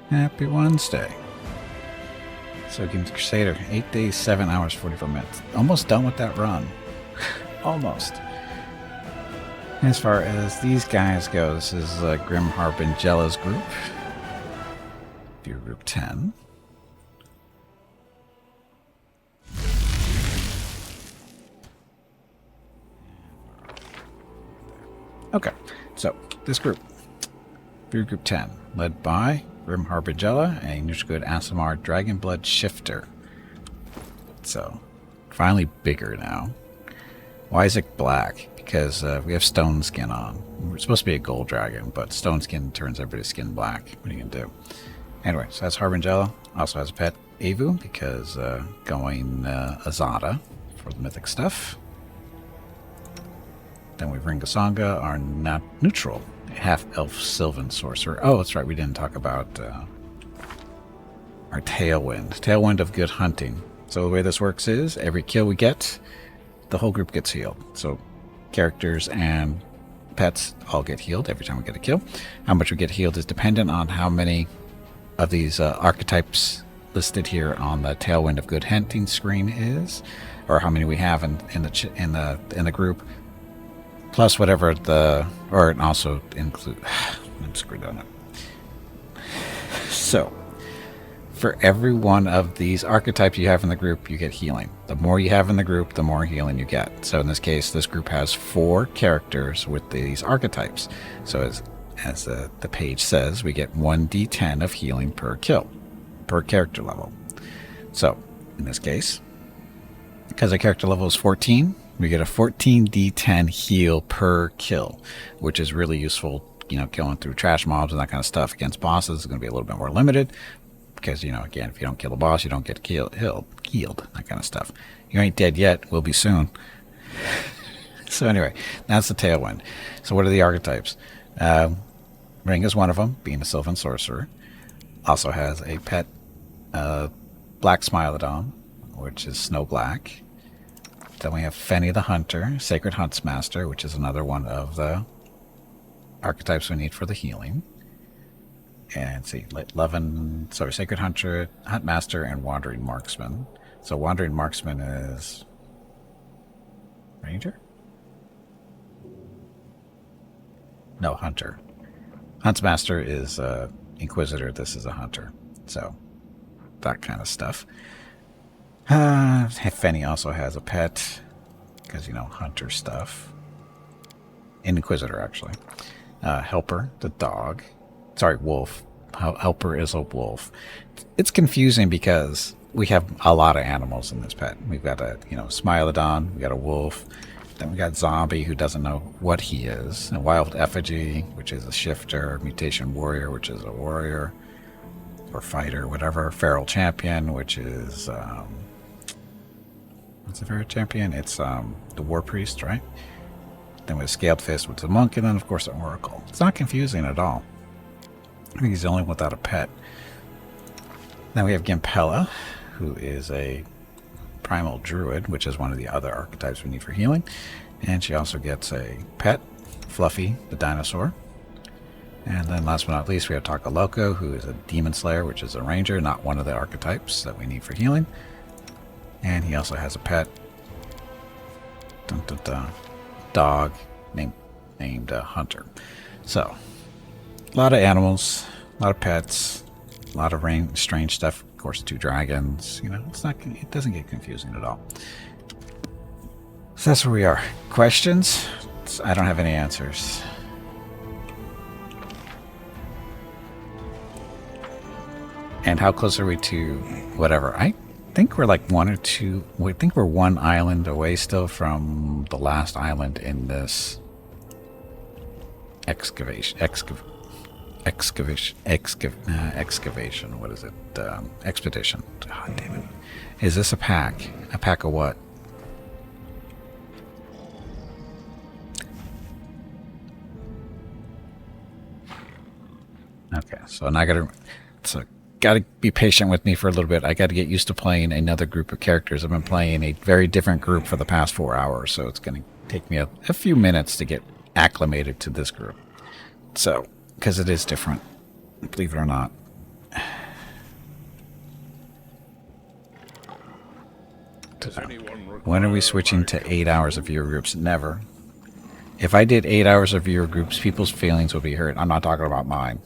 Happy Wednesday. So Games Crusader, 8 days, 7 hours, 44 minutes. Almost done with that run. Almost. As far as these guys go, this is Grim Harbingella's group. View group 10. Okay, so this group, View group 10, led by Grim Harbingella, a neutral good Aasimar Dragonblood Shifter. So, finally bigger now. Why is it black? Because we have stone skin on. We're supposed to be a gold dragon, but stone skin turns everybody's skin black. What are you going to do? Anyway, so that's Harbingella. Also has a pet, Avu, because going Azada for the mythic stuff. Then we bring Gasanga, our not neutral half-elf Sylvan sorcerer. Oh, that's right, we didn't talk about our Tailwind. Tailwind of good hunting. So the way this works is, every kill we get, the whole group gets healed. So characters and pets all get healed every time we get a kill. How much we get healed is dependent on how many of these archetypes listed here on the Tailwind of good hunting screen is, or how many we have in the group. Plus whatever or it also include, I'm screwed on it. So, for every one of these archetypes you have in the group, you get healing. The more you have in the group, the more healing you get. So in this case, this group has 4 characters with these archetypes. So as the page says, we get 1d10 of healing per kill, per character level. So, in this case, because our character level is 14, we get a 14d10 heal per kill, which is really useful, going through trash mobs and that kind of stuff. Against bosses, it's going to be a little bit more limited, because, again, if you don't kill the boss, you don't get healed, that kind of stuff. You ain't dead yet, will be soon. So anyway, that's the Tailwind. So what are the archetypes? Ring is one of them, being a Sylvan sorcerer. Also has a pet, Black Smilodon, which is snow black. Then we have Fenny the Hunter, Sacred Huntsmaster, which is another one of the archetypes we need for the healing. And see, Sacred Hunter, Huntmaster, and Wandering Marksman. So Wandering Marksman is Ranger? No, Hunter. Huntsmaster is Inquisitor. This is a Hunter. So that kind of stuff. Fenny also has a pet, because, hunter stuff. Inquisitor, actually. Helper, the dog. Sorry, wolf. Helper is a wolf. It's confusing because we have a lot of animals in this pet. We've got a, Smilodon, we got a wolf, then we got Zombie, who doesn't know what he is, and Wild Effigy, which is a shifter, Mutation Warrior, which is a warrior, or fighter, whatever, Feral Champion, which is, what's a Feral Champion? It's the War Priest, right? Then we have Scaled Fist, which is a monk, and then, of course, an Oracle. It's not confusing at all. I think he's the only one without a pet. Then we have Gimpella, who is a Primal Druid, which is one of the other archetypes we need for healing. And she also gets a pet, Fluffy, the dinosaur. And then last but not least, we have Takaloko, who is a Demon Slayer, which is a ranger, not one of the archetypes that we need for healing. And he also has a pet, dog, named Hunter. So, a lot of animals, a lot of pets, a lot of strange stuff. Of course, 2 dragons. It doesn't get confusing at all. So that's where we are. Questions? I don't have any answers. And how close are we to whatever? I think we're like 1 or 2. We think we're 1 island away still from the last island in this excavation. What is it? Expedition. Oh, damn it. Is this a pack? A pack of what? Okay, so now I gotta be patient with me for a little bit. I gotta get used to playing another group of characters. I've been playing a very different group for the past 4 hours, so it's gonna take me a few minutes to get acclimated to this group. So, because it is different, believe it or not. When are we switching to 8 hours of viewer groups? Never. If I did 8 hours of viewer groups, people's feelings would be hurt. I'm not talking about mine.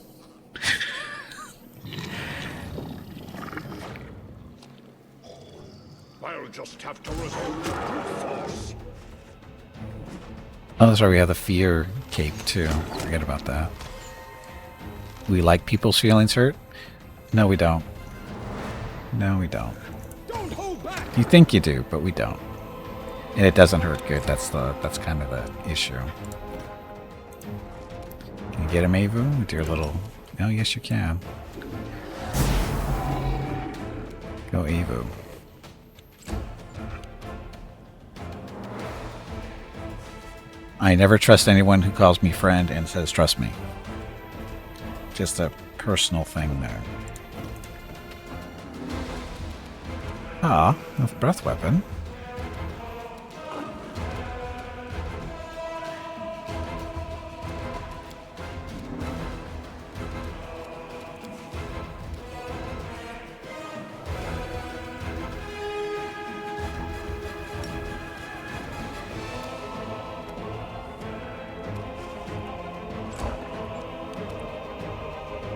I'll just have to resort to brute force. Oh, that's right. We have the fear cape, too. Forget about that. We like people's feelings hurt? No, we don't. No, we don't. Don't hold back. You think you do, but we don't. And it doesn't hurt good. That's kind of the issue. Can you get him, Avu, with your little... Oh, yes, you can. Go, Avu. I never trust anyone who calls me friend and says trust me. Just a personal thing there. Ah, a breath weapon.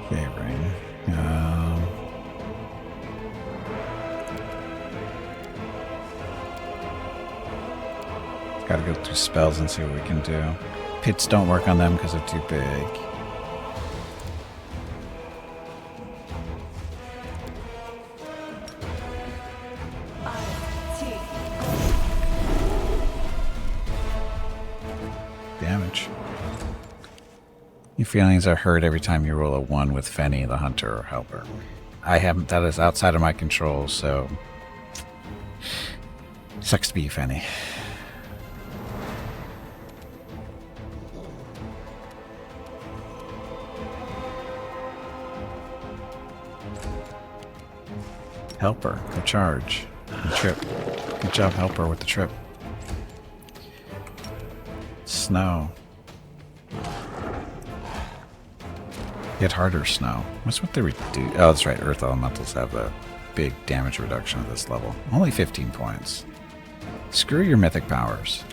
Okay, ring. Gotta go through spells and see what we can do. Pits don't work on them because they're too big. Damage. Your feelings are hurt every time you roll a 1 with Fenny, the hunter or helper. I haven't. That is outside of my control, so sucks to be you, Fenny. Helper, go charge. The trip. Good job, Helper, with the trip. Snow. Get harder, Snow. What's what they reduce? Oh, that's right. Earth Elementals have a big damage reduction at this level. Only 15 points. Screw your mythic powers.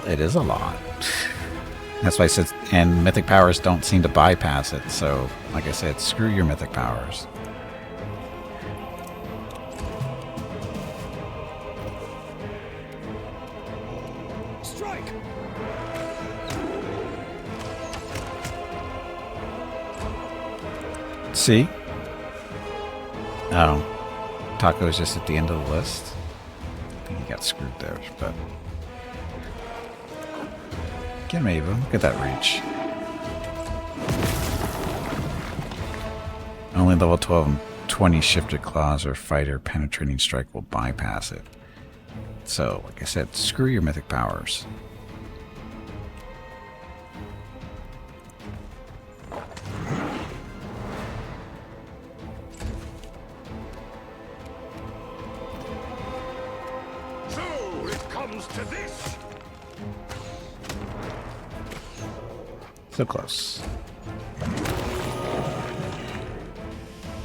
It is a lot. That's why I said, and mythic powers don't seem to bypass it. So, like I said, screw your mythic powers. Strike. See? Oh, Taco's just at the end of the list. I think he got screwed there, but. Get him, Ava. Look at that reach. Only level 12 and 20 shifted claws or fighter penetrating strike will bypass it. So, like I said, screw your mythic powers. So it comes to this. So close.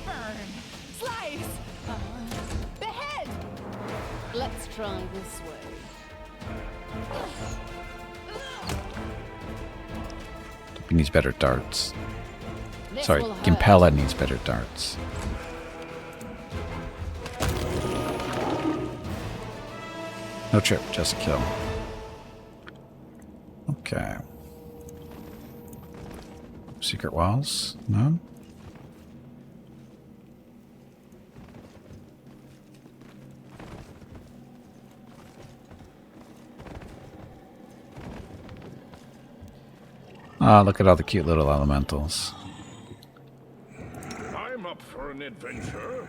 Burn. Slice. Behead. Let's try this way. He needs better darts. This Sorry, will hurt. Gimpella needs better darts. No trip, just a kill. Okay. Secret walls? None? Ah, look at all the cute little elementals. I'm up for an adventure.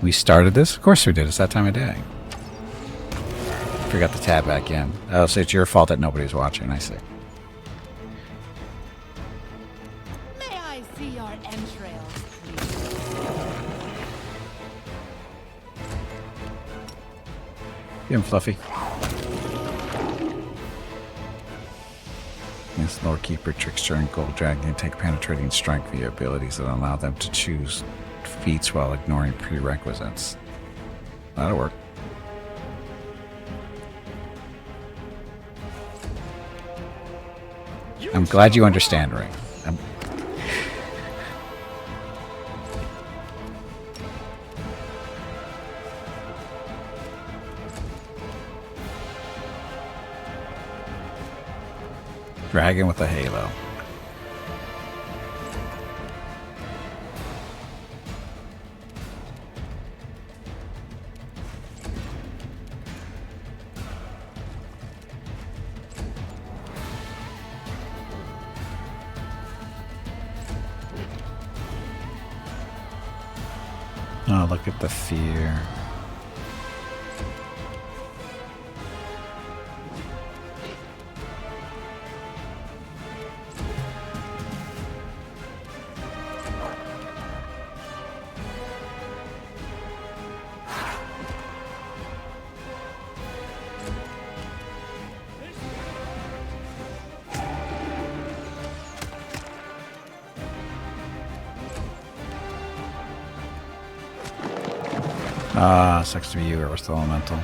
We started this? Of course we did. It's that time of day. Forgot to tab back in. Oh, so it's your fault that nobody's watching, I see. May I see your entrails, please? Get him, Fluffy. This Lord Keeper, Trickster, and Gold Dragon can take penetrating strike via abilities that allow them to choose feats while ignoring prerequisites. That'll work. I'm glad you understand, Ring. Dragon with a halo. Oh, look at the fear. Ah, sucks to be you, Earth Elemental.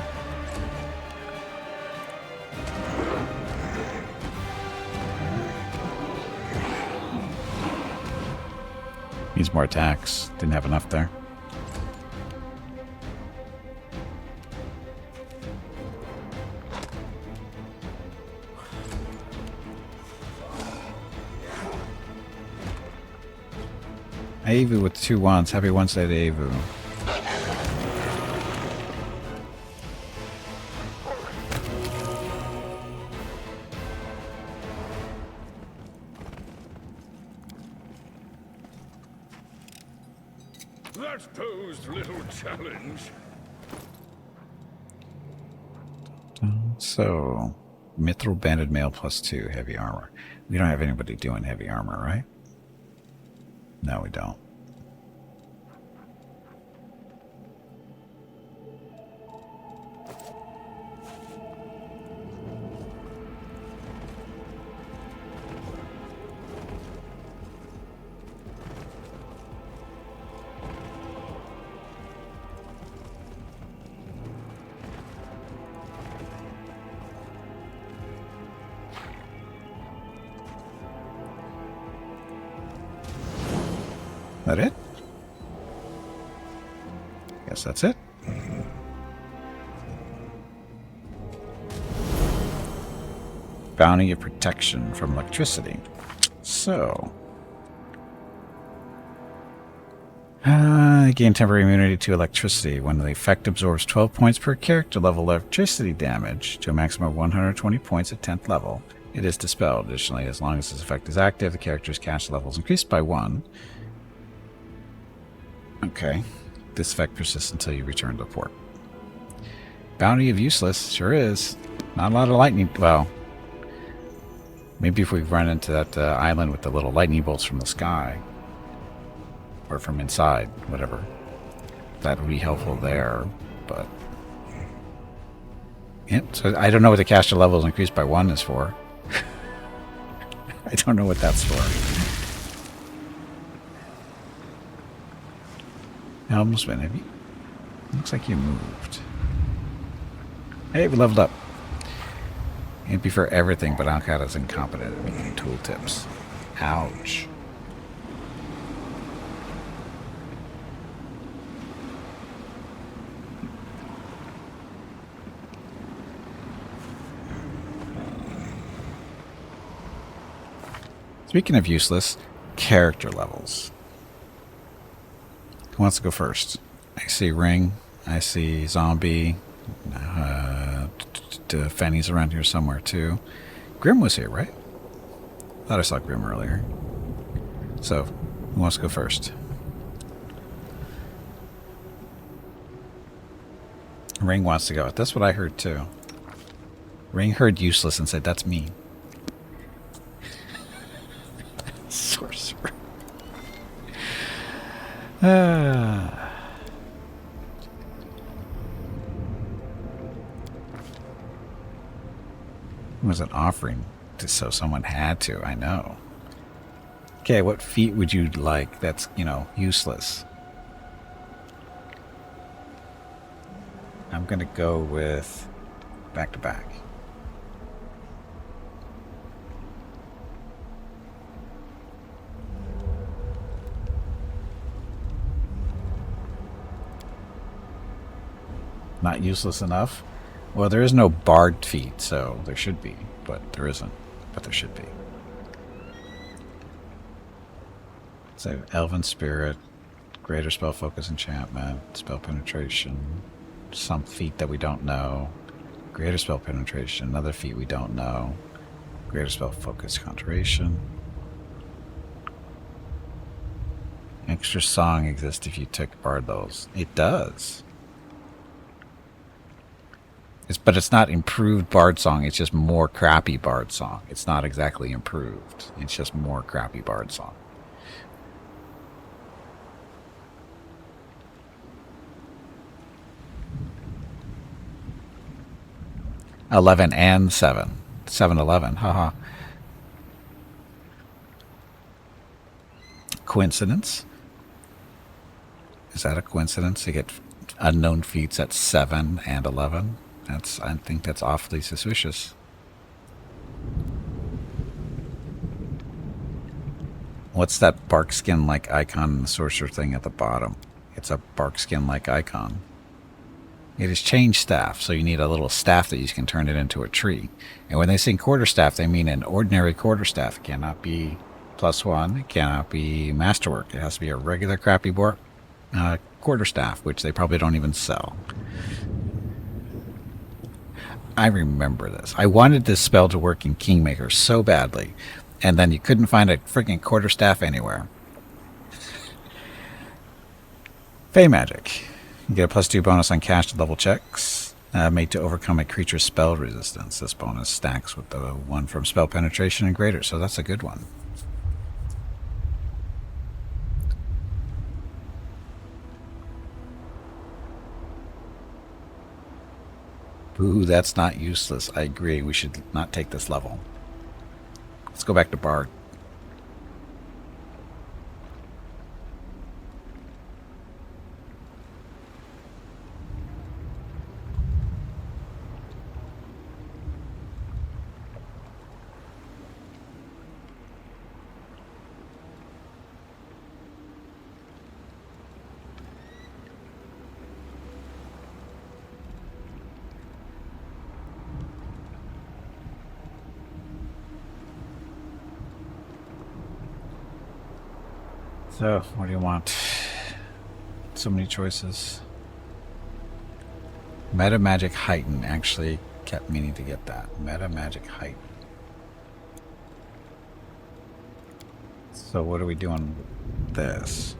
Needs more attacks. Didn't have enough there. Avu with 2 wands. Happy Wednesday to Avu. That posed little challenge. So, Mithril Banded Mail +2 heavy armor. We don't have anybody doing heavy armor, right? No, we don't. That it? Guess that's it. Bounty of protection from electricity. So, gain temporary immunity to electricity. When the effect absorbs 12 points per character level electricity damage to a maximum of 120 points at 10th level, it is dispelled. Additionally, as long as this effect is active, the character's cast level is increased by 1. Okay. This effect persists until you return to port. Bounty of useless. Sure is. Not a lot of lightning. Well, maybe if we run into that island with the little lightning bolts from the sky. Or from inside. Whatever. That would be helpful there. But yeah, so I don't know what the caster level is increased by 1 is for. I don't know what that's for. Helmsman, have you? Looks like you moved. Hey, we leveled up. It'd be for everything, but Alcata's incompetent at making tooltips. Ouch. Speaking of useless, character levels. Who wants to go first? I see Ring. I see Zombie. Fanny's around here somewhere too. Grim was here, right? Thought I saw Grim earlier. So, who wants to go first? Ring wants to go. That's what I heard too. Ring heard useless and said, "That's me." Sorcerer. It was an offering, so someone had to, I know. Okay, what feat would you like that's, useless? I'm going to go with back to back. Not useless enough? Well, there is no bard feat, so there should be, but there isn't. But there should be. So, Elven Spirit, Greater Spell Focus Enchantment, Spell Penetration, some feat that we don't know, Greater Spell Penetration, another feat we don't know, Greater Spell Focus Conjuration. Extra Song exists if you took Bard those. It does. But it's not improved Bard Song, it's just more crappy Bard Song. It's not exactly improved. It's just more crappy Bard Song. $11 and $7. 7-11, haha. Coincidence? Is that a coincidence to get unknown feats at 7 and 11? I think that's awfully suspicious. What's that bark skin like icon in the sorcerer thing at the bottom? It's a bark skin like icon. It is change staff, so you need a little staff that you can turn it into a tree. And when they say quarterstaff, they mean an ordinary quarterstaff. It cannot be +1. It cannot be masterwork. It has to be a regular crappy quarterstaff, which they probably don't even sell. I remember this. I wanted this spell to work in Kingmaker so badly, and then you couldn't find a freaking quarterstaff anywhere. Fey Magic. You get a +2 bonus on cast level checks, made to overcome a creature's spell resistance. This bonus stacks with the one from Spell Penetration and Greater, so that's a good one. Ooh, that's not useless. I agree. We should not take this level. Let's go back to Bard. So, what do you want? So many choices. Meta Magic Heighten. Actually kept meaning to get that. Meta Magic Heighten. So what are we doing with this?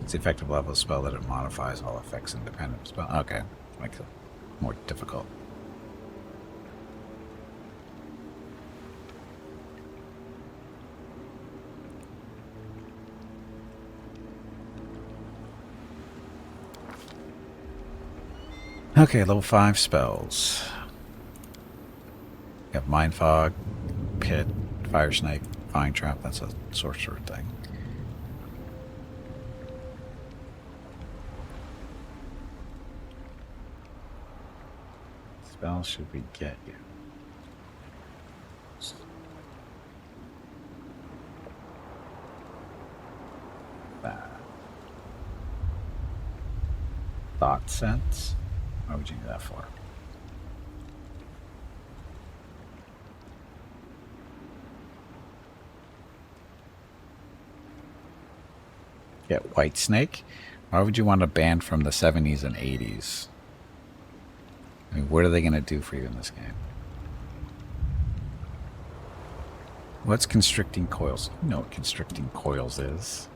It's the effective level of spell that it modifies all effects independent of spell. Okay. Makes it more difficult. Okay, level 5 spells. You have Mind Fog, Pit, Fire Snake, Fine Trap. That's a sorcerer thing. Spell should we get you? Thought Sense? What would you do that for? Get White Snake? Why would you want a band from the 70s and 80s? I mean, what are they going to do for you in this game? What's Constricting Coils? You know what Constricting Coils is.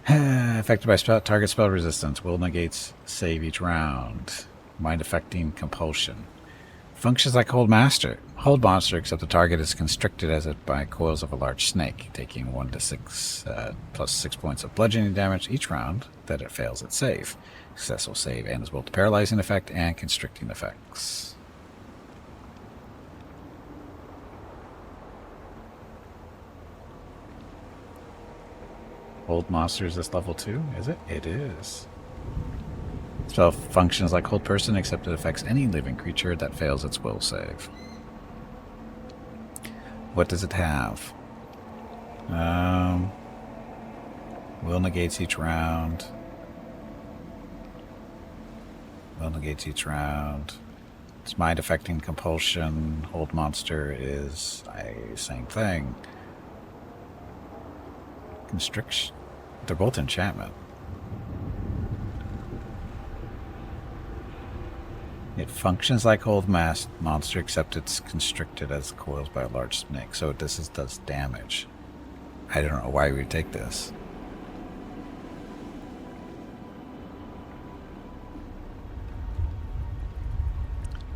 Affected by target spell resistance. Will negates save each round. Mind affecting compulsion. Functions like Hold Master. Hold Monster, except the target is constricted as it by coils of a large snake, taking 1 to 6 plus 6 points of bludgeoning damage each round that it fails its save. Successful save and is both paralyzing effect and constricting effects. Hold Monster is this level 2, is it? It is. Spell functions like Hold Person, except it affects any living creature that fails its will save. What does it have? Will negates each round. Will negates each round. It's mind affecting compulsion. Hold Monster is a same thing. Constriction. They're both enchantment. It functions like Hold Monster, except it's constricted as coils by a large snake. So does damage. I don't know why we would take this.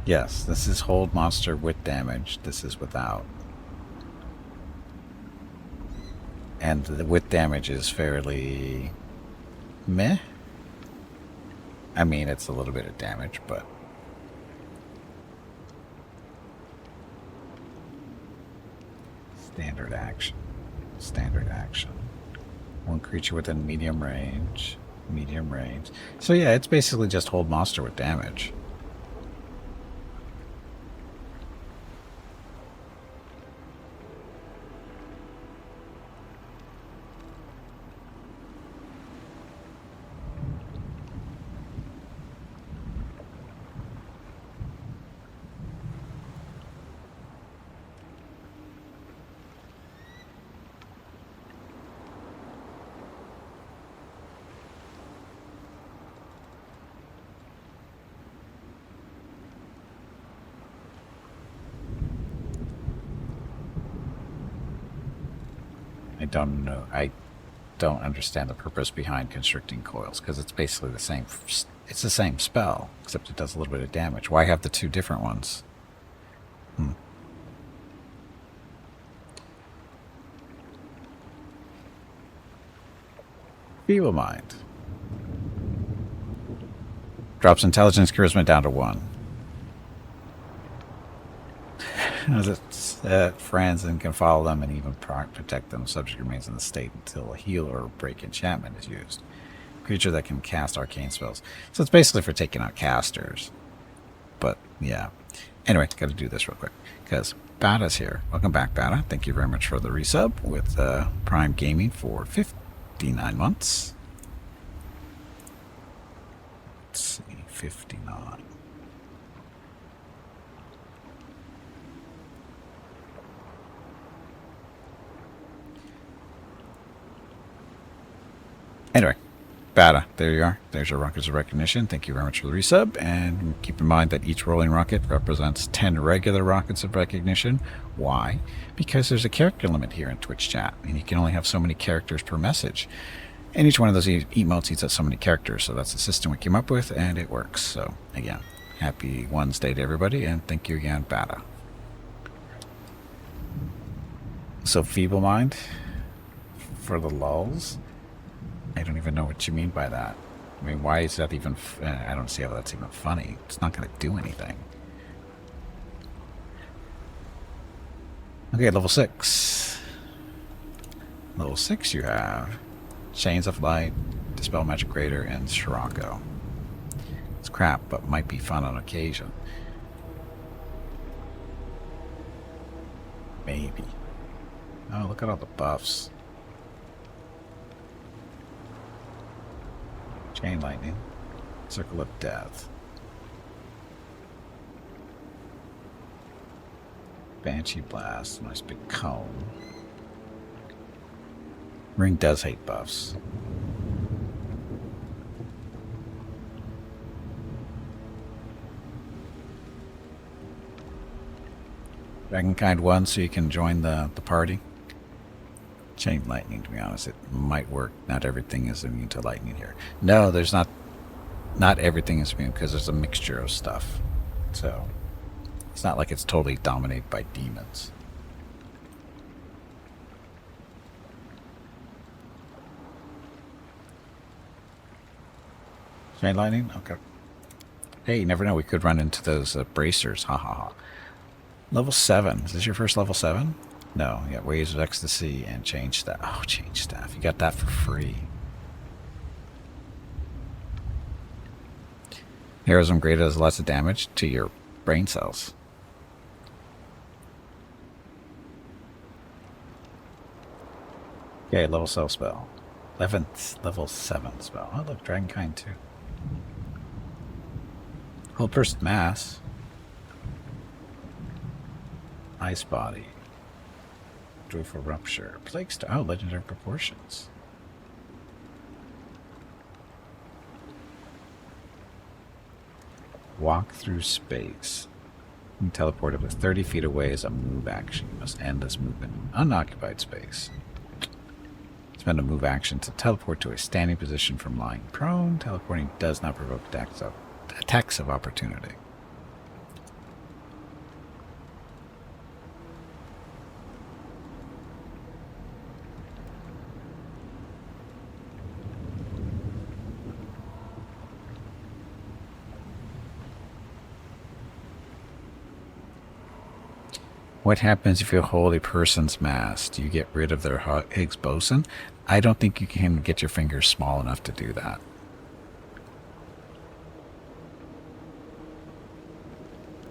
Yes, this is Hold Monster with damage. This is without. And the with damage is fairly meh. I mean, it's a little bit of damage, but standard action. Standard action. One creature within medium range. Medium range. So yeah, it's basically just Hold Monster with damage. I don't know. I don't understand the purpose behind constricting coils, because it's basically the same. It's the same spell, except it does a little bit of damage. Why have the two different ones? Feeble Mind. Drops intelligence charisma down to 1. Friends and can follow them and even protect them. Subject remains in the state until a heal or break enchantment is used. Creature that can cast arcane spells. So it's basically for taking out casters. But yeah. Anyway, got to do this real quick because Bada's here. Welcome back, Bada. Thank you very much for the resub with Prime Gaming for 59 months. Let's see, 59. Anyway, Bada, there you are. There's your Rockets of Recognition. Thank you very much for the resub. And keep in mind that each rolling rocket represents 10 regular Rockets of Recognition. Why? Because there's a character limit here in Twitch chat, and you can only have so many characters per message. And each one of those emotes eats up so many characters. So that's the system we came up with, and it works. So, again, happy Wednesday to everybody, and thank you again, Bada. So, Feeble Mind for the lulls. I don't even know what you mean by that. I mean, why is that even... I don't see how that's even funny. It's not going to do anything. Okay, level 6. Level 6 you have Chains of Light, Dispel Magic Greater, and Scirocco. It's crap, but might be fun on occasion. Maybe. Oh, look at all the buffs. Chain Lightning, Circle of Death, Banshee Blast, nice big cone. Ring does hate buffs. Dragonkind 1 so you can join the party. Chain Lightning, to be honest, it might work. Not everything is immune to lightning here. No, there's not everything is immune because there's a mixture of stuff. So It's not like it's totally dominated by demons. Chain lightning? Okay. Hey, you never know. We could run into those bracers. Ha ha ha. Level 7. Is this your first level 7? No. Yeah, Waves of Ecstasy and Change Staff. Oh, Change Staff. You got that for free. Heroism graded does lots of damage to your brain cells. Okay, level cell spell. 11th level 7 spell. Oh, look, Dragonkind too. Hold person mass. Ice body. Joyful rupture. Plague star. Oh, legendary proportions. Walk through space. You can teleport up to 30 feet away as a move action. You must end this movement in unoccupied space. Spend a move action to teleport to a standing position from lying prone. Teleporting does not provoke attacks of opportunity. What happens if you hold a person's mass? Do you get rid of their Higgs boson? I don't think you can get your fingers small enough to do that.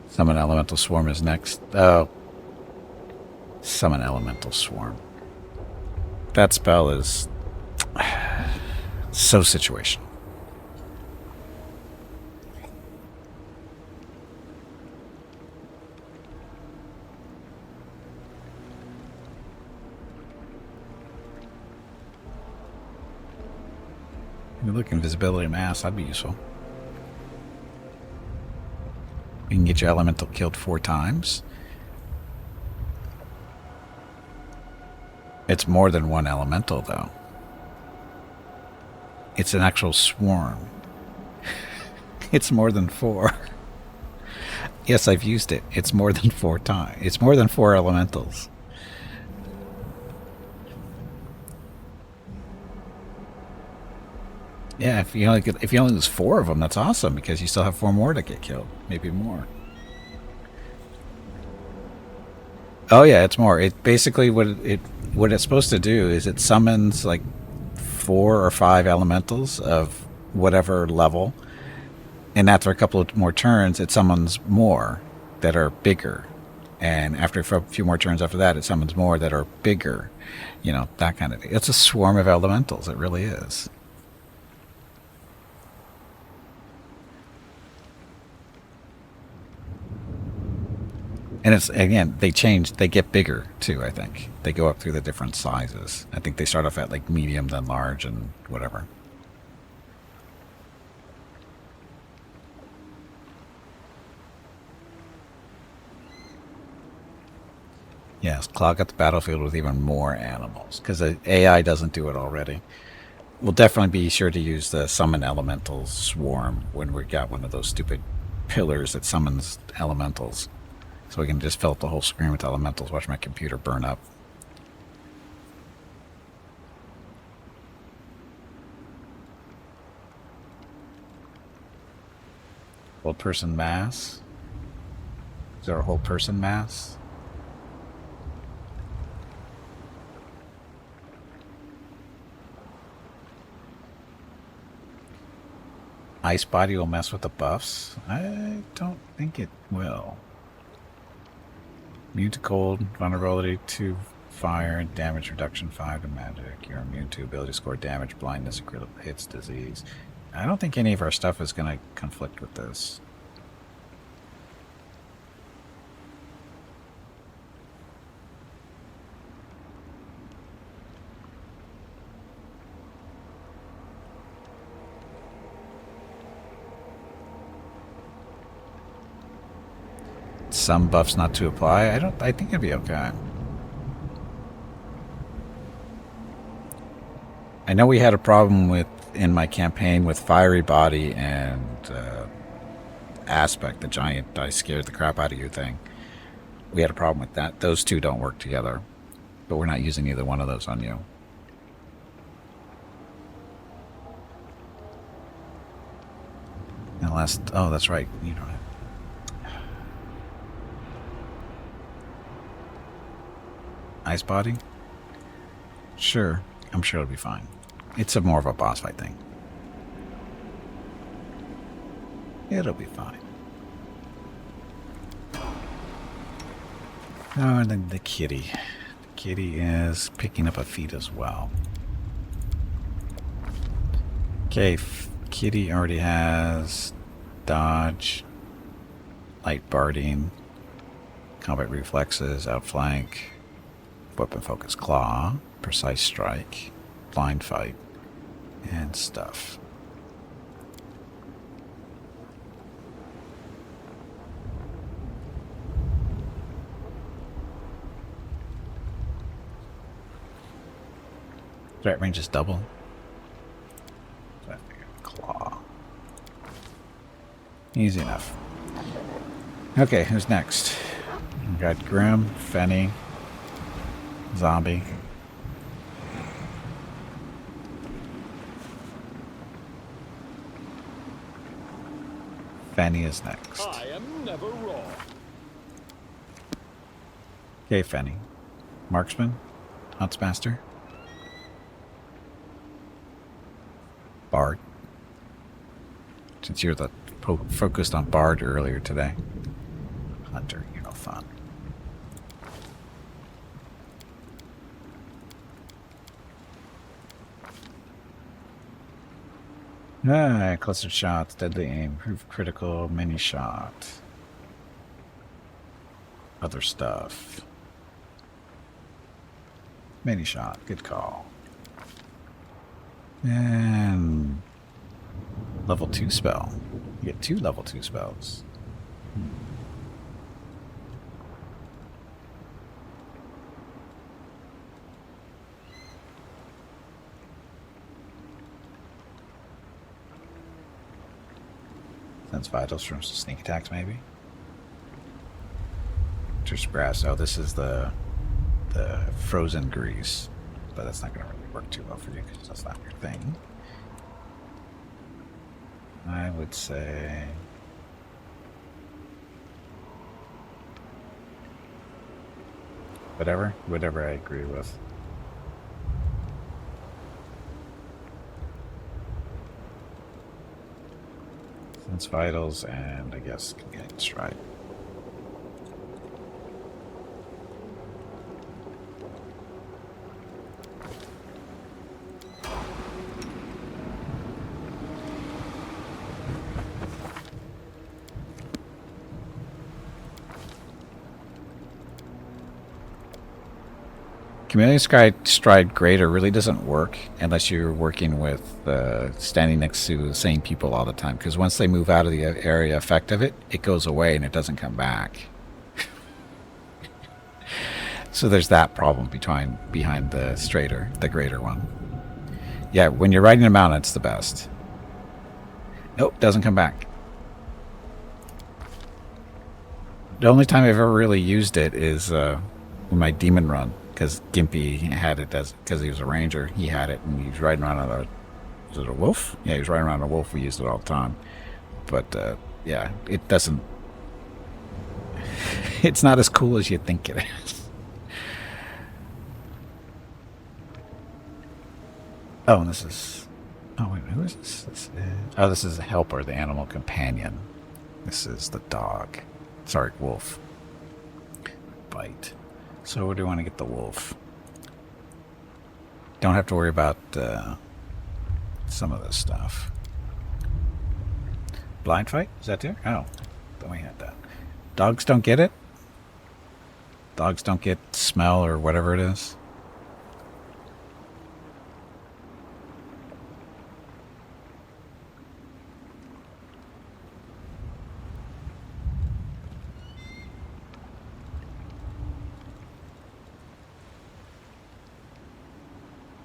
Summon Elemental Swarm is next. Oh. Summon Elemental Swarm. That spell is so situational. Look, invisibility mass, that'd be useful. You can get your elemental killed 4 times. It's more than 1 elemental, though. It's an actual swarm. It's more than 4. Yes, I've used it. It's more than 4 times. It's more than 4 elementals. Yeah, if you only lose 4 of them, that's awesome because you still have 4 more to get killed, maybe more. Oh yeah, it's more. It basically what it's supposed to do is it summons like 4 or 5 elementals of whatever level, and after a couple of more turns, it summons more that are bigger, and after a few more turns after that, it summons more that are bigger. You know, that kind of thing. It's a swarm of elementals. It really is. And it's, again, they get bigger too, I think. They go up through the different sizes. I think they start off at like medium, then large, and whatever. Yes, clog up the battlefield with even more animals, because the AI doesn't do it already. We'll definitely be sure to use the Summon Elemental Swarm when we got one of those stupid pillars that summons elementals. So we can just fill up the whole screen with elementals, watch my computer burn up. Whole person mass? Is there a whole person mass? Ice body will mess with the buffs? I don't think it will. Immune to cold, vulnerability to fire, damage reduction 5 to magic. You're immune to ability to score damage, blindness, critical hits, disease. I don't think any of our stuff is going to conflict with this. Some buffs not to apply. I think it'd be okay. I know we had a problem in my campaign with Fiery Body and aspect, the giant I scared the crap out of you thing. We had a problem with that. Those two don't work together. But we're not using either one of those on you. Unless, oh, that's right. You don't have ice body? Sure. I'm sure it'll be fine. It's a more of a boss fight thing. It'll be fine. Oh, and then the kitty. The kitty is picking up a feat as well. Okay, kitty already has dodge, light barding, combat reflexes, outflank, weapon focus claw, precise strike, blind fight, and stuff. Threat range is double. Claw. Easy enough. Okay, who's next? We got Grim, Fenny, Zombie. Fenny is next. I am never wrong. Okay, Fenny. Marksman, Huntsmaster, Bard. Since you're the focused on Bard earlier today. Hunter, you're no fun. Clustered shots, deadly aim, proof critical, mini shot. Other stuff. Mini shot, good call. And level 2 spell. You get 2 level 2 spells. Sense vitals from sneak attacks, maybe. Just brass. Oh, this is the frozen grease, but that's not going to really work too well for you because that's not your thing. I would say whatever I agree with. Sense vitals and I guess Communion Stride. Community Stride Greater really doesn't work unless you're working with standing next to the same people all the time. Because once they move out of the area effect of it, it goes away and it doesn't come back. So there's that problem behind the Greater one. Yeah, when you're riding a mountain, it's the best. Nope, doesn't come back. The only time I've ever really used it is in my demon run. Because Gimpy had it because he was a ranger. He had it and he was riding around on was it a wolf? Yeah, he was riding around on a wolf. We used it all the time. But yeah, it doesn't. It's not as cool as you think it is. Oh, and this is. Oh, wait, who is this? This is the helper, the animal companion. This is the dog. Sorry, wolf. Bite. So where do you want to get the wolf? Don't have to worry about some of this stuff. Blind fight? Is that there? Oh, then we had that. Dogs don't get it? Dogs don't get smell or whatever it is?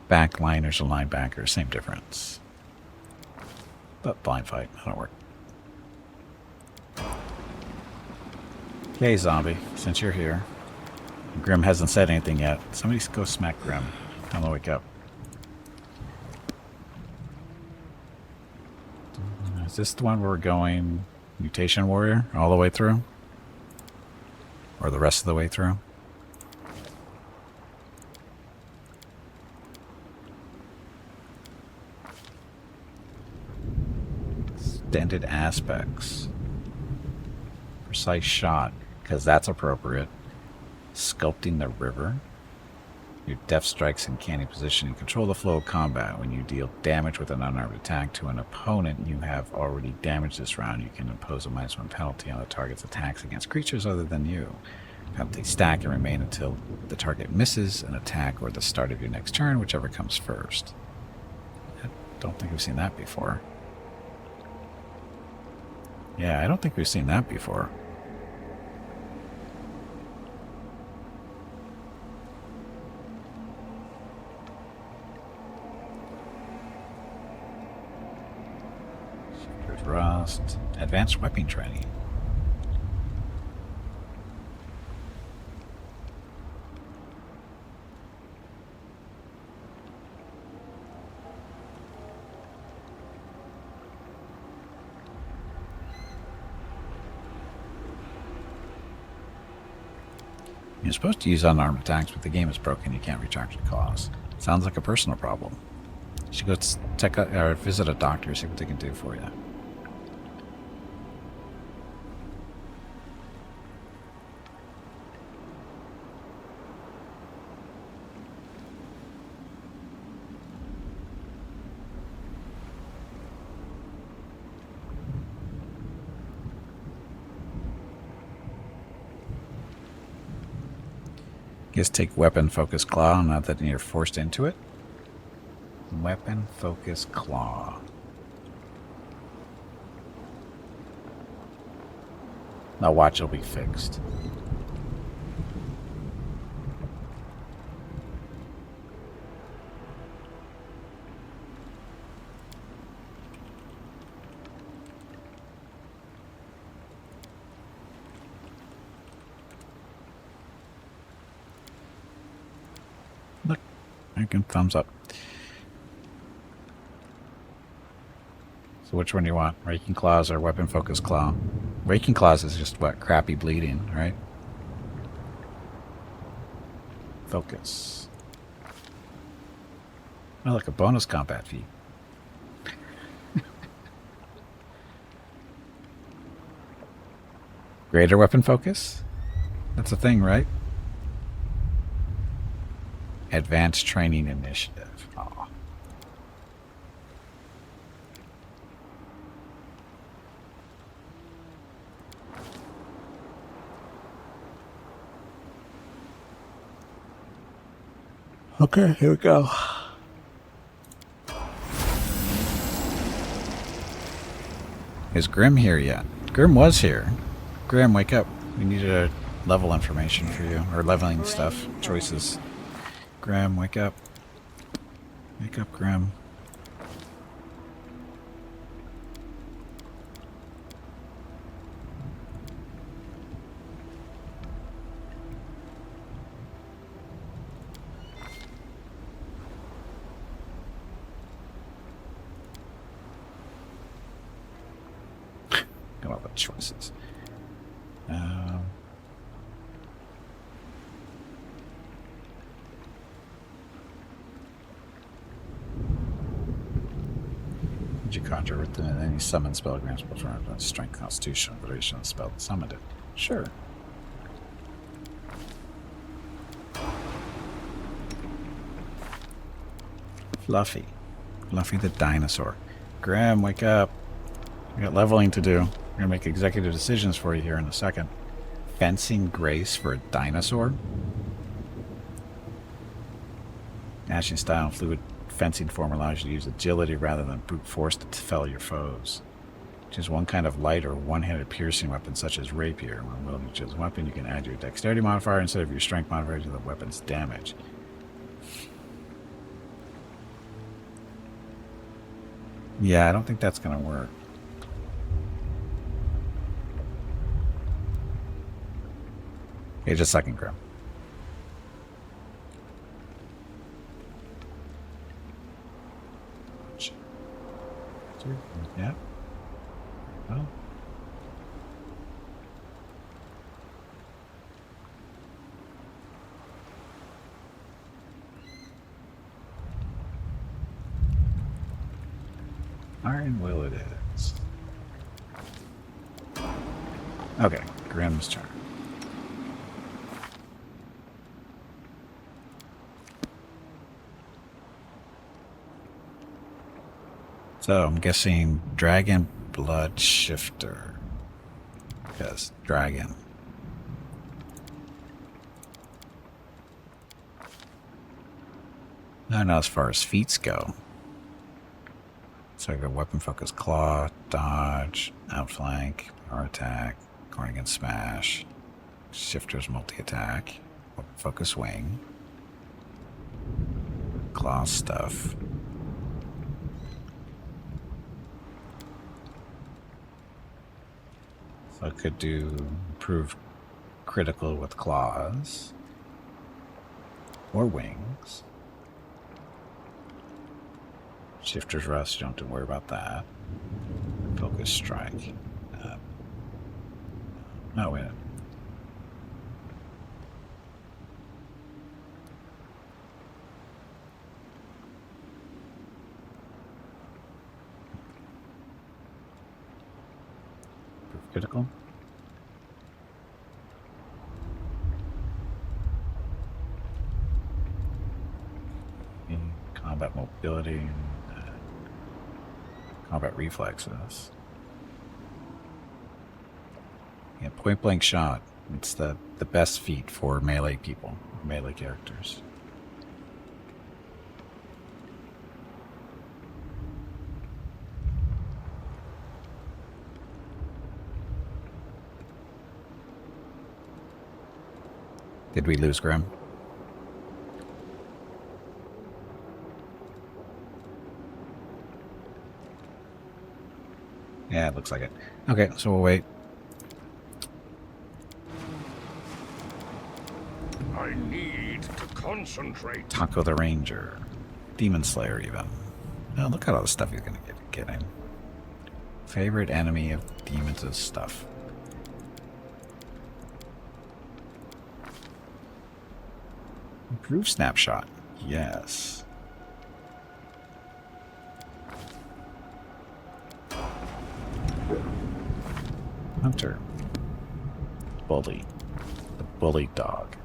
Backliners and linebackers, same difference. But blind fight, that'll work. Okay, zombie, since you're here. Grim hasn't said anything yet. Somebody go smack Grim. Tell him to wake up. Is this the one where we're going Mutation Warrior all the way through? Or the rest of the way through? Extended aspects. Precise shot, because that's appropriate. Sculpting the river. Your deft strikes in canny position and control the flow of combat. When you deal damage with an unarmed attack to an opponent you have already damaged this round, you can impose a -1 penalty on the target's attacks against creatures other than you. Penalties stack and remain until the target misses an attack or the start of your next turn, whichever comes first. I don't think we've seen that before. Yeah, I don't think we've seen that before. Rust. Advanced weapon training. You're supposed to use unarmed attacks, but the game is broken. You can't recharge the cost. Sounds like a personal problem. You should go check out or visit a doctor, see what they can do for you. Just take weapon focus claw, now that you're forced into it. Weapon focus claw. Now watch, it'll be fixed. Look, I can thumbs up. So which one do you want? Raking Claws or Weapon Focus Claw? Raking Claws is just what? Crappy bleeding, right? Focus. Oh, look, a bonus combat feat. Greater weapon focus? That's a thing, right? Advanced Training Initiative. Aw. Okay, here we go. Is Grim here yet? Grim was here. Grim, wake up. We needed a level information for you. Or leveling stuff. Choices. Grim, wake up. Wake up, Grim. Got all the choices. Did you conjure with any summon spell grants performed on strength, constitution, variation of the spell that summoned it? Sure. Fluffy. Fluffy the dinosaur. Graham, wake up. We got leveling to do. We're gonna make executive decisions for you here in a second. Fencing Grace for a dinosaur? Ashen style and fluid fencing form allows you to use agility rather than brute force to fell your foes. Choose one kind of light or one-handed piercing weapon such as rapier. When willing to choose a weapon, you can add your dexterity modifier instead of your strength modifier to the weapon's damage. Yeah, I don't think that's gonna work. Okay, just a second, Grim. Yeah. Well. Iron Will it is. Okay, Grim's turn. So I'm guessing Dragon Blood Shifter. Because dragon. I don't know as far as feats go. So I got weapon focus, claw, dodge, outflank, power attack, corner against smash, shifter's multi-attack, weapon focus wing, claw stuff. So I could do improve critical with claws or wings. Shifter's Rust, you don't have to worry about that. Focus Strike. No, wait. Critical. Combat mobility. Combat reflexes. Yeah, point blank shot. It's the best feat for melee people, melee characters. Did we lose Grim? Yeah, it looks like it. Okay, so we'll wait. I need to concentrate. Taco the Ranger. Demon Slayer even. Oh, look at all the stuff he's gonna get in. Favorite enemy of demons' stuff. Improve snapshot. Yes. Hunter. Bully. The bully dog.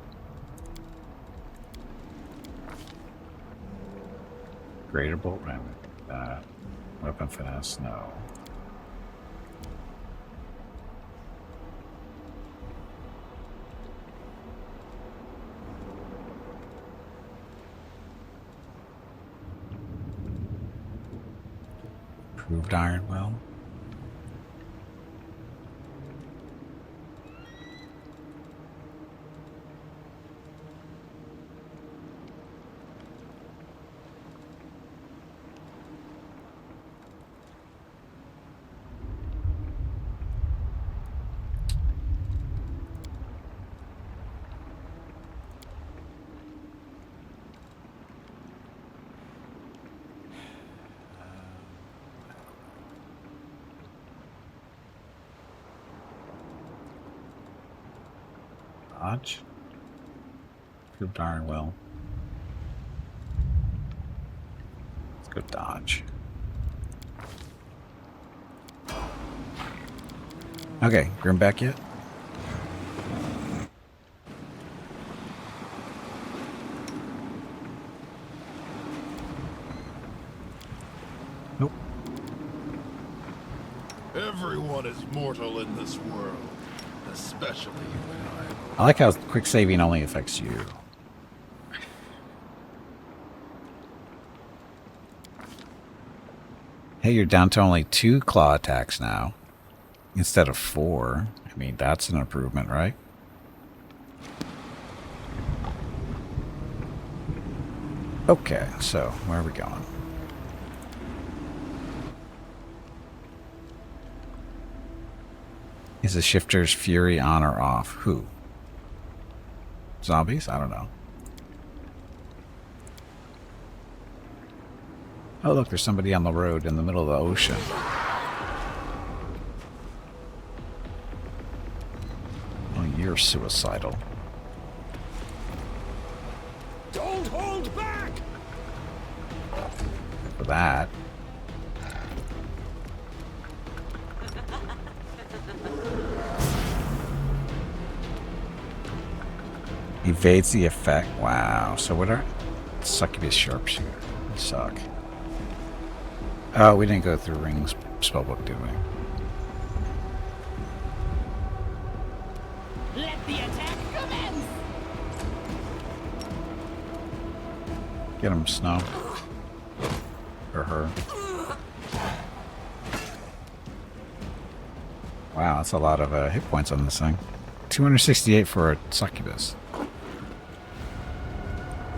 Greater bolt ram. Weapon finesse, no. Improved iron will. Dodge. Improved iron will. Let's go dodge. Okay, Grim back yet? Nope. Everyone is mortal in this world, especially you and I. I like how quick saving only affects you. Hey, you're down to only 2 claw attacks now instead of 4. I mean, that's an improvement, right? Okay, so where are we going? Is the shifter's fury on or off? Who? Zombies? I don't know. Oh, look, there's somebody on the road in the middle of the ocean. Oh, you're suicidal. Don't hold back! For that. Evades the effect. Wow. So what are... Succubus sharpshooter. You suck. Oh, we didn't go through Ring's spellbook, did we? Let the attack commence! Get him, Snow. Or her. Wow, that's a lot of hit points on this thing. 268 for a succubus.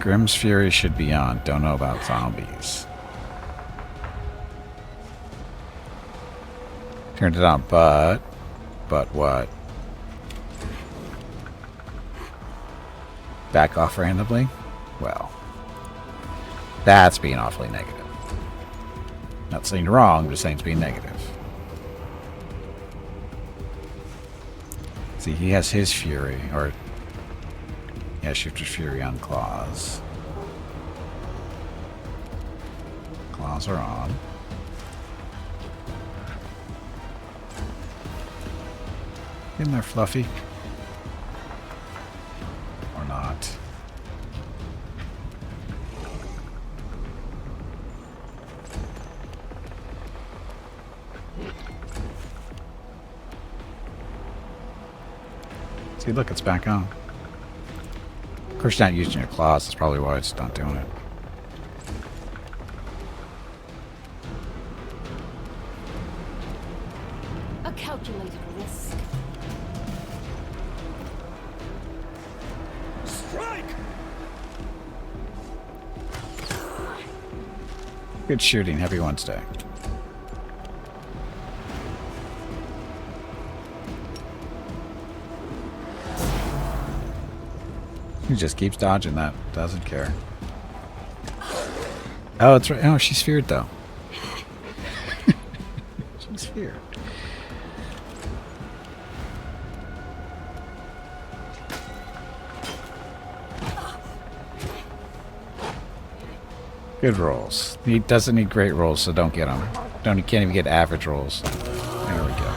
Grimm's Fury should be on. Don't know about zombies. Turned it on, but what? Back off randomly? Well, that's being awfully negative. Not saying you're wrong, just saying it's being negative. See, he has his Fury, or... Yeah, Shifter's Fury on Claws. Claws are on. Get in there, Fluffy. Or not. See, look, it's back on. Of course, you're not using your claws. That's probably why it's not doing it. A calculated risk. Strike! Good shooting. Happy Wednesday. He just keeps dodging that. Doesn't care. Oh, it's right. Oh, she's feared, though. She's feared. Good rolls. He doesn't need great rolls, so don't get them. He can't even get average rolls. There we go.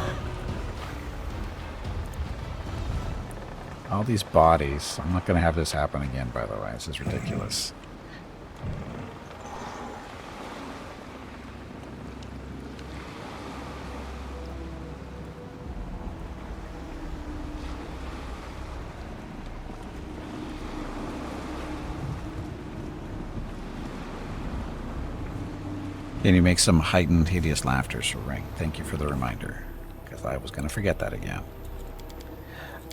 All these bodies. I'm not going to have this happen again, by the way. This is ridiculous. Can you make some heightened, hideous laughters for Ring? Thank you for the reminder, because I was going to forget that again.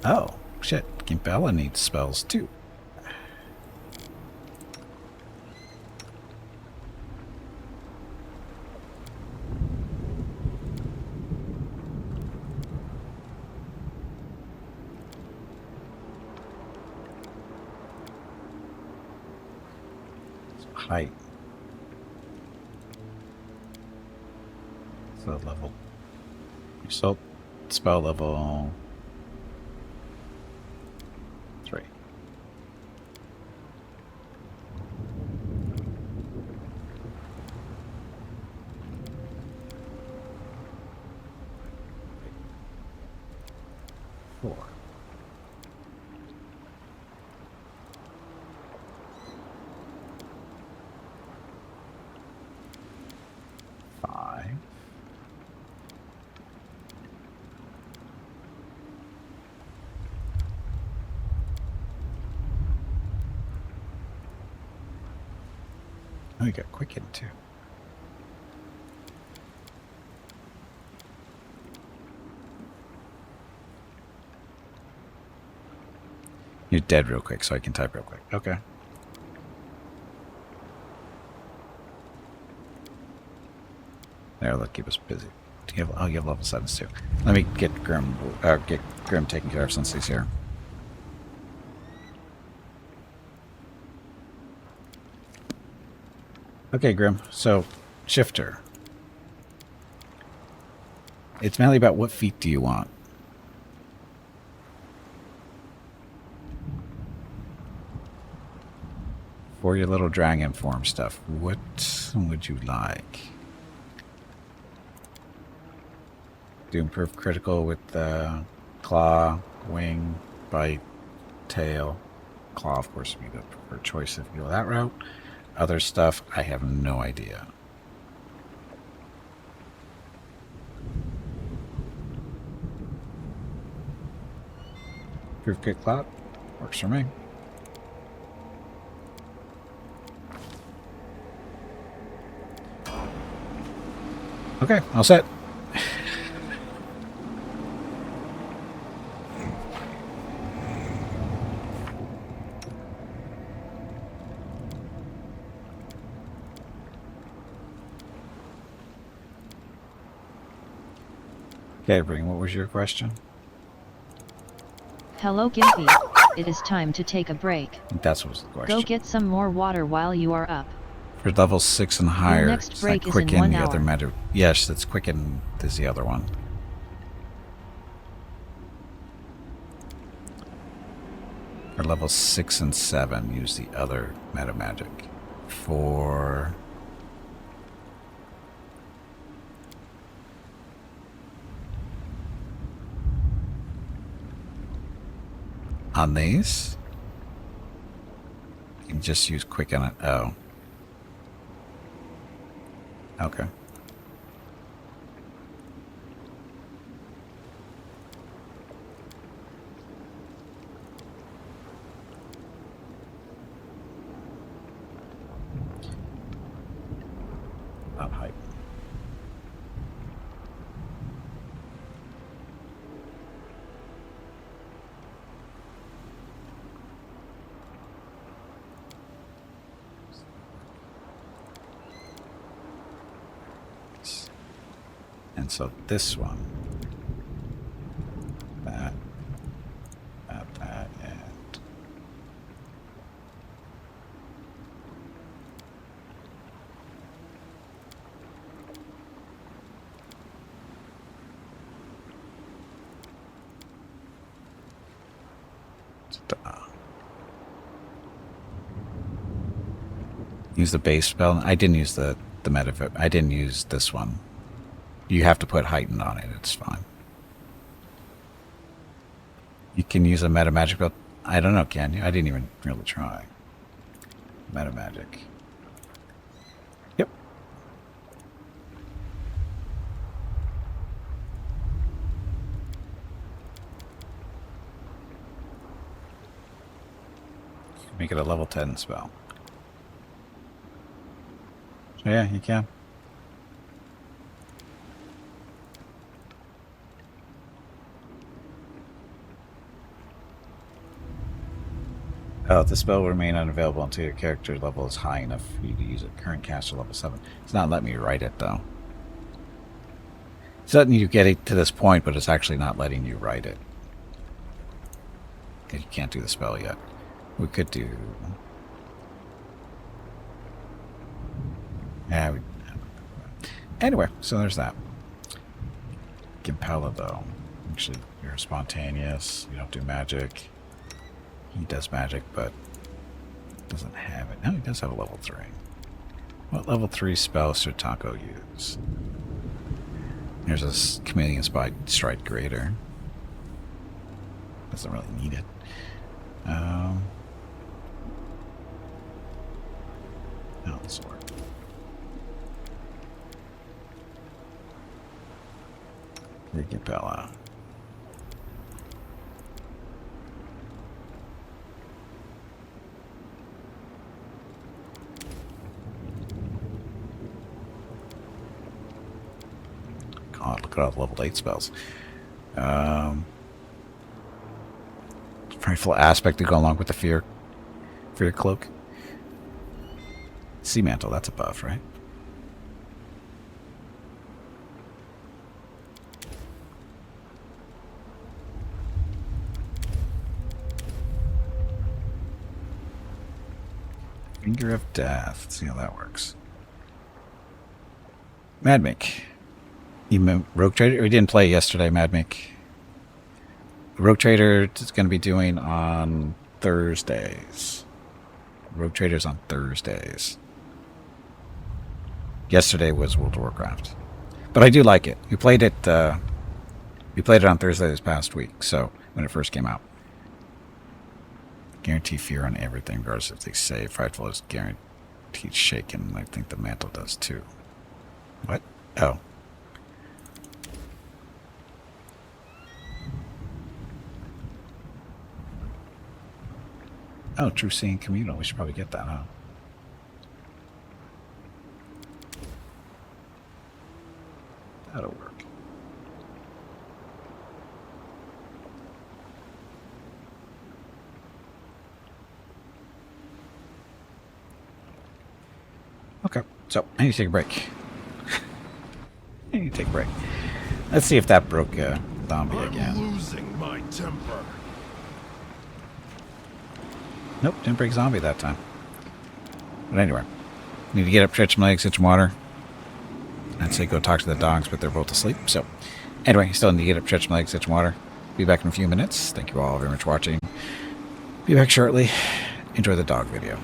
Oh, shit. Gimpella needs spells, too. Height. So level. Result spell level 3. Four. 5. Oh, you got quicken too. You're dead real quick, so I can type real quick. Okay. There, let's keep us busy. You have level 7s too. Let me get Grim taken care of since he's here. Okay, Grim. So, Shifter. It's mainly about what feat do you want? For your little dragon form stuff, what would you like? Do improve critical with claw, wing, bite, tail. Claw, of course, would be the preferred choice if you go that route. Other stuff, I have no idea. Improve kick clap works for me. Okay, all set. Okay, Bring, what was your question? Hello Gimpy, it is time to take a break. I think that's what was the question. Go get some more water while you are up. For level 6 and higher, next it's break not is quicken in 1 the other hour. matter. Yes, that's quicken is the other one. For level 6 and 7, use the other meta magic. For on these, you can just use quicken it. Oh. Okay. Not hype. And so this one, that, and use the base spell. I didn't use the meta. I didn't use this one. You have to put heightened on it. It's fine. You can use a meta magic belt. I don't know, can you? I didn't even really try. Meta magic. Yep. Make it a level 10 spell. So yeah, you can. Oh, the spell will remain unavailable until your character level is high enough for you to use it. Current caster level 7. It's not letting me write it, though. It's letting you get it to this point, but it's actually not letting you write it. You can't do the spell yet. We could do... Yeah, anyway, so there's that. Gimpella, though. Actually, you're spontaneous. You don't do magic. He does magic, but doesn't have it. No, he does have a level 3. What level 3 spell should Taco use? There's a Chameleon Strike Greater. Doesn't really need it. No, this will work. Gimpella. God, look at all the level 8 spells. Frightful aspect to go along with the fear cloak. Sea mantle, that's a buff, right? Finger of Death. Let's see how that works. Madmick. Rogue Trader? We didn't play yesterday, Madmick. Rogue Trader is going to be doing on Thursdays. Rogue Trader's on Thursdays. Yesterday was World of Warcraft. But I do like it. We played it on Thursday this past week, so when it first came out. Guarantee fear on everything, regardless if they say Frightful is guaranteed shaken. I think the mantle does too. What? Oh. Oh, True Seeing Communal. We should probably get that, huh? That'll work. Okay, so I need to take a break. I need to take a break. Let's see if that broke zombie I'm again. losing my temper. Nope, didn't break zombie that time. But anyway, need to get up, stretch my legs, get some water. I'd say go talk to the dogs, but they're both asleep. So anyway, still need to get up, stretch my legs, get some water. Be back in a few minutes. Thank you all very much for watching. Be back shortly. Enjoy the dog video.